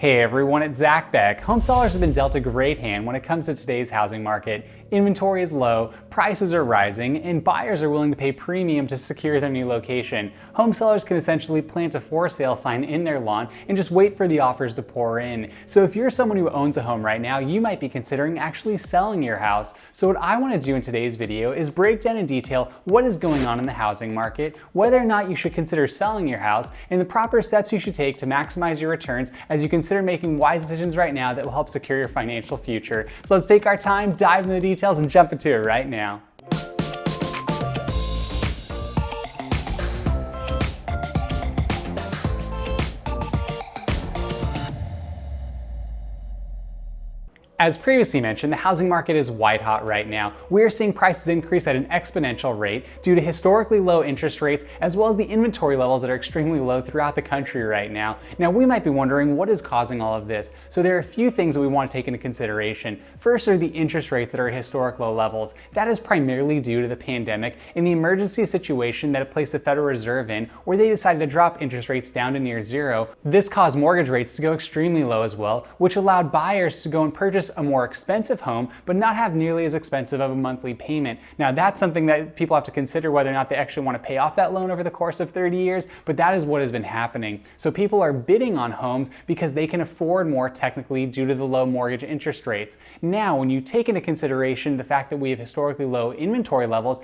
Hey everyone, it's Zack Beck. Home sellers have been dealt a great hand when it comes to today's housing market. Inventory is low, prices are rising, and buyers are willing to pay premium to secure their new location. Home sellers can essentially plant a for sale sign in their lawn and just wait for the offers to pour in. So if you're someone who owns a home right now, you might be considering actually selling your house. So what I want to do in today's video is break down in detail what is going on in the housing market, whether or not you should consider selling your house, and the proper steps you should take to maximize your returns as you consider making wise decisions right now that will help secure your financial future. So let's take our time, dive into the details, and jump into it right now. As previously mentioned, the housing market is white hot right now. We're seeing prices increase at an exponential rate due to historically low interest rates, as well as the inventory levels that are extremely low throughout the country right now. Now, we might be wondering what is causing all of this. So there are a few things that we want to take into consideration. First are the interest rates that are at historic low levels. That is primarily due to the pandemic and the emergency situation that it placed the Federal Reserve in, where they decided to drop interest rates down to near zero. This caused mortgage rates to go extremely low as well, which allowed buyers to go and purchase a more expensive home, but not have nearly as expensive of a monthly payment. Now, that's something that people have to consider whether or not they actually want to pay off that loan over the course of 30 years, but that is what has been happening. So people are bidding on homes because they can afford more technically due to the low mortgage interest rates. Now, when you take into consideration the fact that we have historically low inventory levels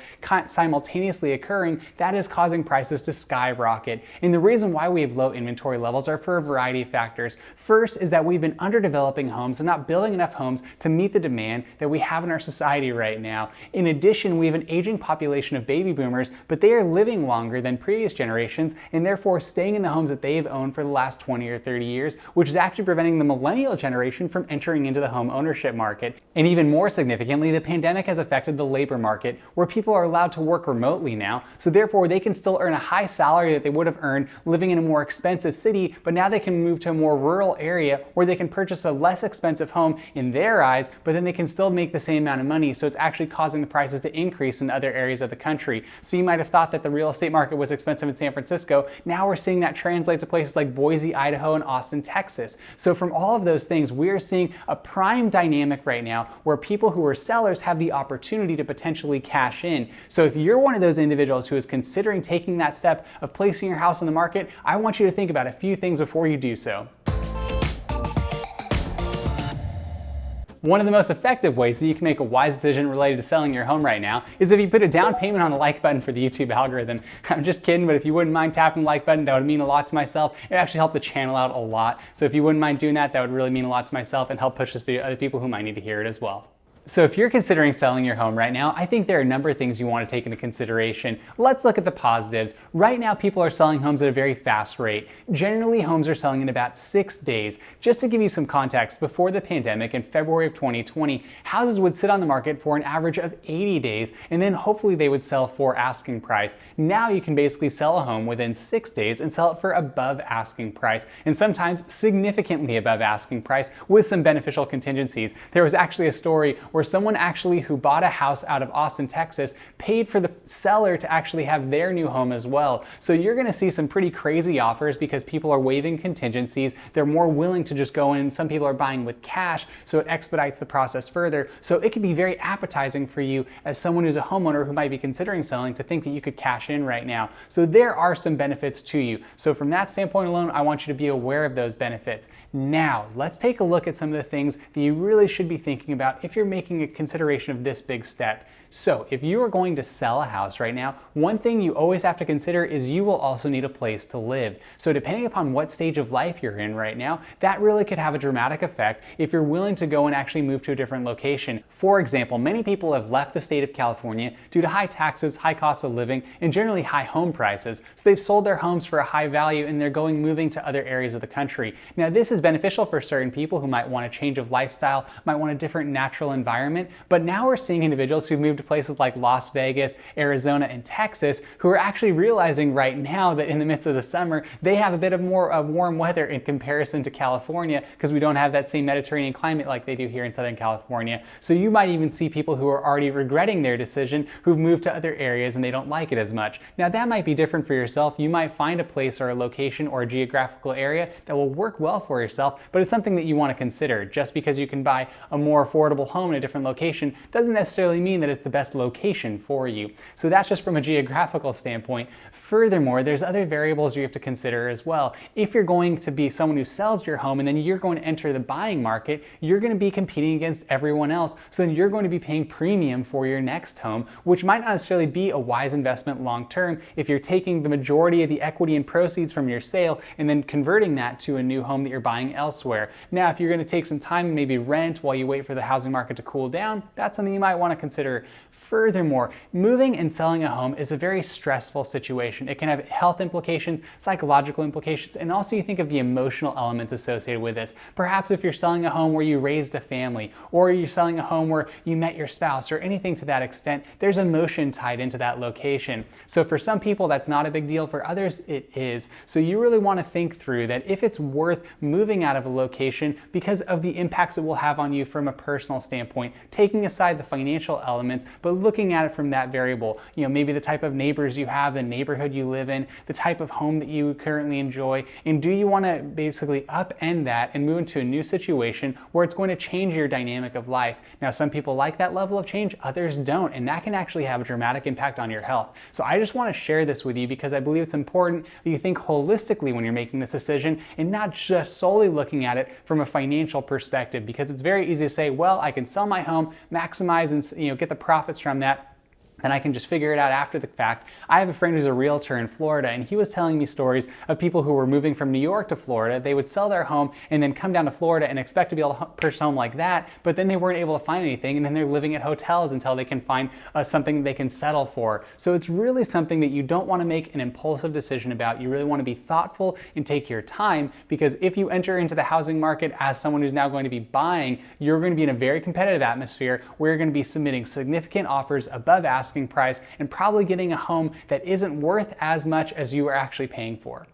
simultaneously occurring, that is causing prices to skyrocket. And the reason why we have low inventory levels are for a variety of factors. First is that we've been underdeveloping homes and not building enough homes to meet the demand that we have in our society right now. In addition, we have an aging population of baby boomers, but they are living longer than previous generations and therefore staying in the homes that they've owned for the last 20 or 30 years, which is actually preventing the millennial generation from entering into the home ownership market. And even more significantly, the pandemic has affected the labor market, where people are allowed to work remotely now, so therefore they can still earn a high salary that they would have earned living in a more expensive city, but now they can move to a more rural area where they can purchase a less expensive home in their eyes, but then they can still make the same amount of money. So it's actually causing the prices to increase in other areas of the country. So you might have thought that the real estate market was expensive in San Francisco. Now we're seeing that translate to places like Boise, Idaho, and Austin, Texas. So from all of those things, we are seeing a prime dynamic right now where people who are sellers have the opportunity to potentially cash in. So if you're one of those individuals who is considering taking that step of placing your house on the market, I want you to think about a few things before you do so. One of the most effective ways that you can make a wise decision related to selling your home right now is if you put a down payment on the like button for the YouTube algorithm. I'm just kidding, but if you wouldn't mind tapping the like button, that would mean a lot to myself. It actually helped the channel out a lot. So if you wouldn't mind doing that, that would really mean a lot to myself and help push this video to other people who might need to hear it as well. So if you're considering selling your home right now, I think there are a number of things you want to take into consideration. Let's look at the positives. Right now, people are selling homes at a very fast rate. Generally, homes are selling in about 6 days. Just to give you some context, before the pandemic in February of 2020, houses would sit on the market for an average of 80 days, and then hopefully they would sell for asking price. Now you can basically sell a home within 6 days and sell it for above asking price, and sometimes significantly above asking price with some beneficial contingencies. There was actually a story where someone who bought a house out of Austin, Texas, paid for the seller to actually have their new home as well. So you're gonna see some pretty crazy offers because people are waiving contingencies. They're more willing to just go in. Some people are buying with cash, so it expedites the process further. So it can be very appetizing for you as someone who's a homeowner who might be considering selling to think that you could cash in right now. So there are some benefits to you. So from that standpoint alone, I want you to be aware of those benefits. Now, let's take a look at some of the things that you really should be thinking about if you're making a consideration of this big step. So if you are going to sell a house right now, one thing you always have to consider is you will also need a place to live. So depending upon what stage of life you're in right now, that really could have a dramatic effect if you're willing to go and actually move to a different location. For example, many people have left the state of California due to high taxes, high cost of living, and generally high home prices. So they've sold their homes for a high value and they're moving to other areas of the country. Now this is beneficial for certain people who might want a change of lifestyle, might want a different natural environment, but now we're seeing individuals who've moved to places like Las Vegas, Arizona, and Texas, who are actually realizing right now that in the midst of the summer, they have a bit of more warm weather in comparison to California, because we don't have that same Mediterranean climate like they do here in Southern California. So you might even see people who are already regretting their decision, who've moved to other areas and they don't like it as much. Now that might be different for yourself. You might find a place or a location or a geographical area that will work well for yourself, but it's something that you want to consider. Just because you can buy a more affordable home in a different location doesn't necessarily mean that it's the best location for you. So that's just from a geographical standpoint. Furthermore, there's other variables you have to consider as well. If you're going to be someone who sells your home and then you're going to enter the buying market, you're going to be competing against everyone else. So then you're going to be paying premium for your next home, which might not necessarily be a wise investment long term if you're taking the majority of the equity and proceeds from your sale and then converting that to a new home that you're buying elsewhere. Now, if you're going to take some time and maybe rent while you wait for the housing market to cool down, that's something you might want to consider. Furthermore, moving and selling a home is a very stressful situation. It can have health implications, psychological implications, and also you think of the emotional elements associated with this. Perhaps if you're selling a home where you raised a family, or you're selling a home where you met your spouse, or anything to that extent, there's emotion tied into that location. So for some people, that's not a big deal. For others, it is. So you really want to think through that if it's worth moving out of a location because of the impacts it will have on you from a personal standpoint, taking aside the financial elements, but looking at it from that variable. Maybe the type of neighbors you have, the neighborhood you live in, the type of home that you currently enjoy, and do you want to basically upend that and move into a new situation where it's going to change your dynamic of life. Now, some people like that level of change, others don't, and that can actually have a dramatic impact on your health. So I just want to share this with you because I believe it's important that you think holistically when you're making this decision and not just solely looking at it from a financial perspective, because it's very easy to say, well, I can sell my home, maximize and get the profits from that, then I can just figure it out after the fact. I have a friend who's a realtor in Florida, and he was telling me stories of people who were moving from New York to Florida. They would sell their home and then come down to Florida and expect to be able to purchase a home like that, but then they weren't able to find anything, and then they're living at hotels until they can find something they can settle for. So it's really something that you don't want to make an impulsive decision about. You really want to be thoughtful and take your time, because if you enter into the housing market as someone who's now going to be buying, you're going to be in a very competitive atmosphere where you're going to be submitting significant offers above asking price and probably getting a home that isn't worth as much as you are actually paying for.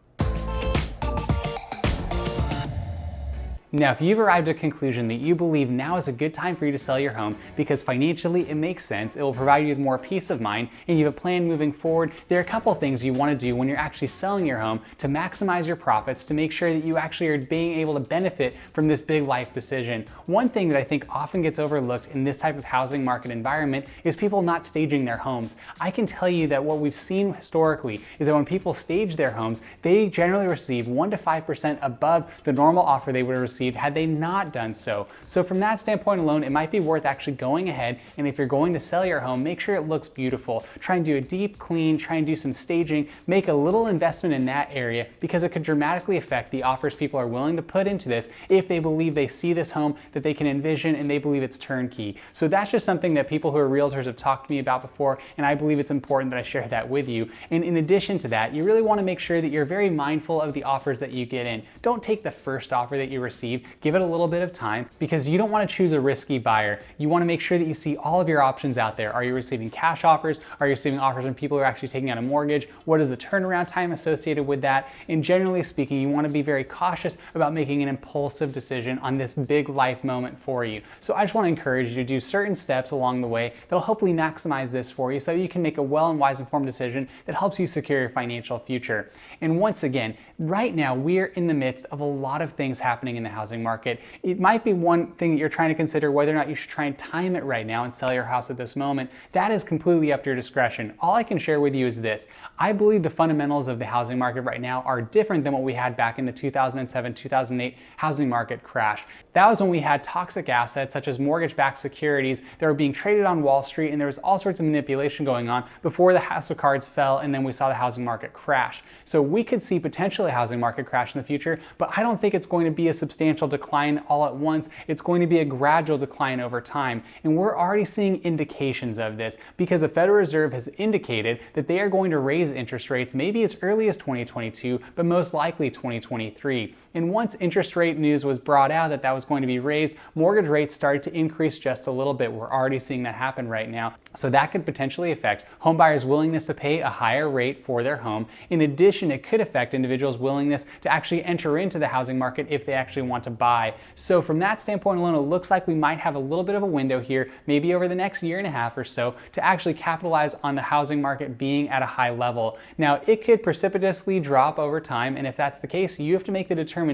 Now, if you've arrived at a conclusion that you believe now is a good time for you to sell your home because financially it makes sense, it will provide you with more peace of mind, and you have a plan moving forward, there are a couple of things you want to do when you're actually selling your home to maximize your profits, to make sure that you actually are being able to benefit from this big life decision. One thing that I think often gets overlooked in this type of housing market environment is people not staging their homes. I can tell you that what we've seen historically is that when people stage their homes, they generally receive 1 to 5% above the normal offer they would have received had they not done so. So from that standpoint alone, it might be worth actually going ahead, and if you're going to sell your home, make sure it looks beautiful. Try and do a deep clean, try and do some staging, make a little investment in that area, because it could dramatically affect the offers people are willing to put into this if they believe they see this home that they can envision and they believe it's turnkey. So that's just something that people who are realtors have talked to me about before, and I believe it's important that I share that with you. And in addition to that, you really want to make sure that you're very mindful of the offers that you get in. Don't take the first offer that you receive. Give it a little bit of time, because you don't want to choose a risky buyer. You want to make sure that you see all of your options out there. Are you receiving cash offers? Are you receiving offers from people who are actually taking out a mortgage? What is the turnaround time associated with that? And generally speaking, you want to be very cautious about making an impulsive decision on this big life moment for you. So I just want to encourage you to do certain steps along the way that'll hopefully maximize this for you so that you can make a well and wise informed decision that helps you secure your financial future. And once again, right now we're in the midst of a lot of things happening in the housing market. It might be one thing that you're trying to consider whether or not you should try and time it right now and sell your house at this moment. That is completely up to your discretion. All I can share with you is this. I believe the fundamentals of the housing market right now are different than what we had back in the 2007-2008 housing market crash. That was when we had toxic assets such as mortgage-backed securities that were being traded on Wall Street, and there was all sorts of manipulation going on before the house of cards fell, and then we saw the housing market crash. So we could see potentially a housing market crash in the future, but I don't think it's going to be as substantial substantial decline all at once. It's going to be a gradual decline over time. And we're already seeing indications of this because the Federal Reserve has indicated that they are going to raise interest rates maybe as early as 2022, but most likely 2023. And once interest rate news was brought out that was going to be raised, mortgage rates started to increase just a little bit. We're already seeing that happen right now. So that could potentially affect homebuyers' willingness to pay a higher rate for their home. In addition, it could affect individuals' willingness to actually enter into the housing market if they actually want to buy. So from that standpoint alone, it looks like we might have a little bit of a window here, maybe over the next year and a half or so, to actually capitalize on the housing market being at a high level. Now, it could precipitously drop over time, and if that's the case, you have to make the determination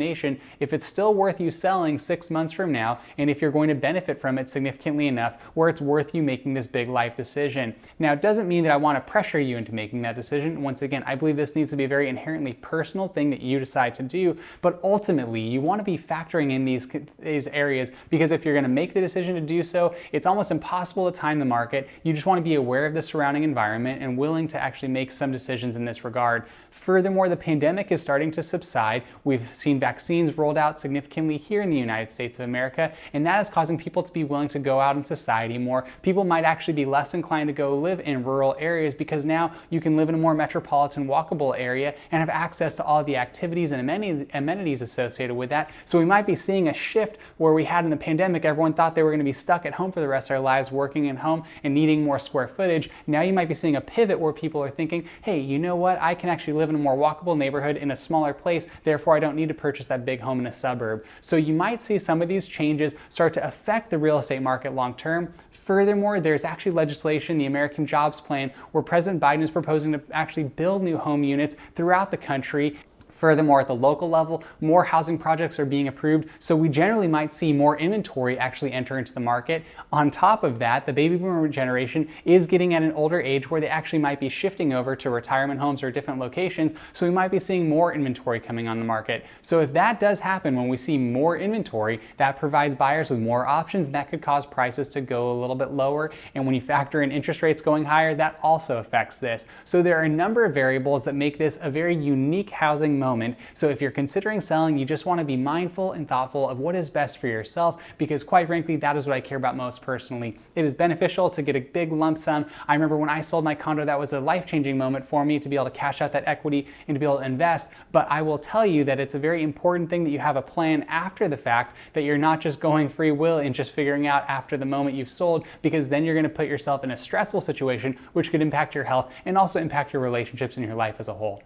if it's still worth you selling 6 months from now, and if you're going to benefit from it significantly enough where it's worth you making this big life decision. Now, it doesn't mean that I want to pressure you into making that decision. Once again, I believe this needs to be a very inherently personal thing that you decide to do, but ultimately you want to be factoring in these areas, because if you're going to make the decision to do so, it's almost impossible to time the market. You just want to be aware of the surrounding environment and willing to actually make some decisions in this regard. Furthermore, the pandemic is starting to subside. We've seen vaccines rolled out significantly here in the United States of America, and that is causing people to be willing to go out in society more. People might actually be less inclined to go live in rural areas because now you can live in a more metropolitan, walkable area and have access to all of the activities and amenities associated with that. So we might be seeing a shift where we had in the pandemic, everyone thought they were going to be stuck at home for the rest of their lives, working at home and needing more square footage. Now you might be seeing a pivot where people are thinking, hey, you know what? I can actually live in a more walkable neighborhood in a smaller place, therefore I don't need to purchase that big home in a suburb. So you might see some of these changes start to affect the real estate market long term. Furthermore, there's actually legislation, the American Jobs Plan, where President Biden is proposing to actually build new home units throughout the country. Furthermore, at the local level, more housing projects are being approved, so we generally might see more inventory actually enter into the market. On top of that, the baby boomer generation is getting at an older age where they actually might be shifting over to retirement homes or different locations, so we might be seeing more inventory coming on the market. So if that does happen, when we see more inventory, that provides buyers with more options, and that could cause prices to go a little bit lower. And when you factor in interest rates going higher, that also affects this. So there are a number of variables that make this a very unique housing moment. So if you're considering selling, you just want to be mindful and thoughtful of what is best for yourself, because quite frankly, that is what I care about most personally. It is beneficial to get a big lump sum. I remember when I sold my condo, that was a life-changing moment for me to be able to cash out that equity and to be able to invest. But I will tell you that it's a very important thing that you have a plan after the fact, that you're not just going free will and just figuring out after the moment you've sold, because then you're going to put yourself in a stressful situation, which could impact your health and also impact your relationships and your life as a whole.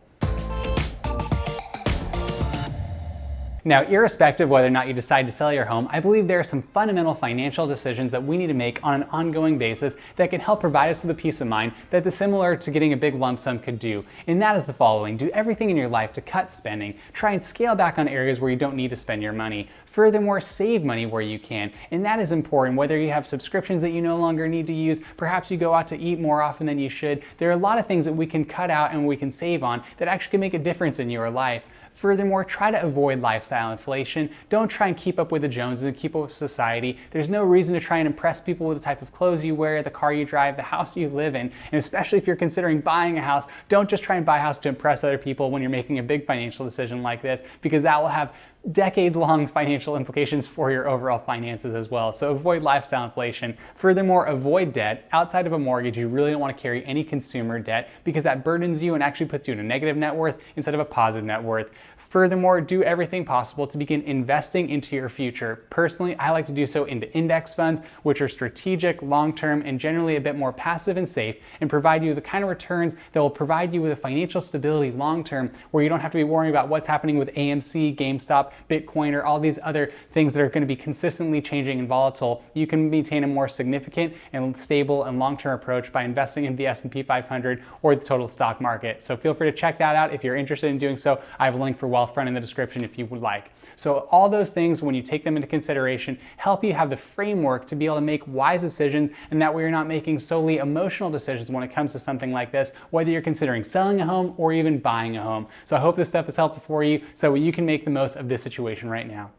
Now, irrespective of whether or not you decide to sell your home, I believe there are some fundamental financial decisions that we need to make on an ongoing basis that can help provide us with the peace of mind that the similar to getting a big lump sum could do. And that is the following: do everything in your life to cut spending. Try and scale back on areas where you don't need to spend your money. Furthermore, save money where you can, and that is important. Whether you have subscriptions that you no longer need to use, perhaps you go out to eat more often than you should, there are a lot of things that we can cut out and we can save on that actually can make a difference in your life. Furthermore, try to avoid lifestyle inflation. Don't try and keep up with the Joneses and keep up with society. There's no reason to try and impress people with the type of clothes you wear, the car you drive, the house you live in. And especially if you're considering buying a house, don't just try and buy a house to impress other people when you're making a big financial decision like this, because that will have decades-long financial implications for your overall finances as well. So avoid lifestyle inflation. Furthermore, avoid debt. Outside of a mortgage, you really don't want to carry any consumer debt, because that burdens you and actually puts you in a negative net worth instead of a positive net worth. Furthermore, do everything possible to begin investing into your future. Personally, I like to do so into index funds, which are strategic, long-term, and generally a bit more passive and safe, and provide you the kind of returns that will provide you with a financial stability long-term, where you don't have to be worrying about what's happening with AMC, GameStop, Bitcoin, or all these other things that are going to be consistently changing and volatile. You can maintain a more significant and stable and long-term approach by investing in the S&P 500 or the total stock market. So feel free to check that out if you're interested in doing so. I have a link for Wealthfront in the description if you would like. So all those things, when you take them into consideration, help you have the framework to be able to make wise decisions, and that way you're not making solely emotional decisions when it comes to something like this, whether you're considering selling a home or even buying a home. So I hope this stuff is helpful for you so you can make the most of this situation right now.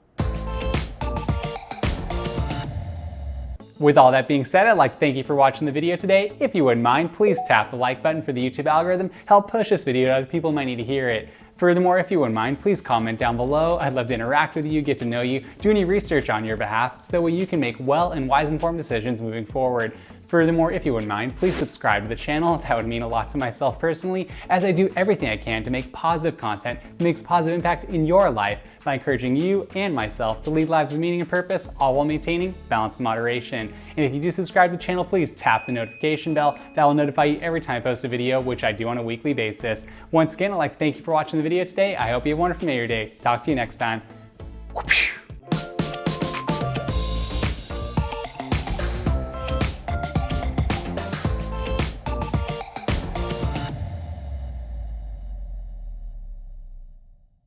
With all that being said, I'd like to thank you for watching the video today. If you wouldn't mind, please tap the like button for the YouTube algorithm. Help push this video to other people who might need to hear it. Furthermore, if you wouldn't mind, please comment down below. I'd love to interact with you, get to know you, do any research on your behalf, so that way you can make well and wise informed decisions moving forward. Furthermore, if you wouldn't mind, please subscribe to the channel. That would mean a lot to myself personally, as I do everything I can to make positive content that makes positive impact in your life by encouraging you and myself to lead lives of meaning and purpose, all while maintaining balance and moderation. And if you do subscribe to the channel, please tap the notification bell. That will notify you every time I post a video, which I do on a weekly basis. Once again, I'd like to thank you for watching the video today. I hope you have a wonderful day. Talk to you next time. Whoopsh.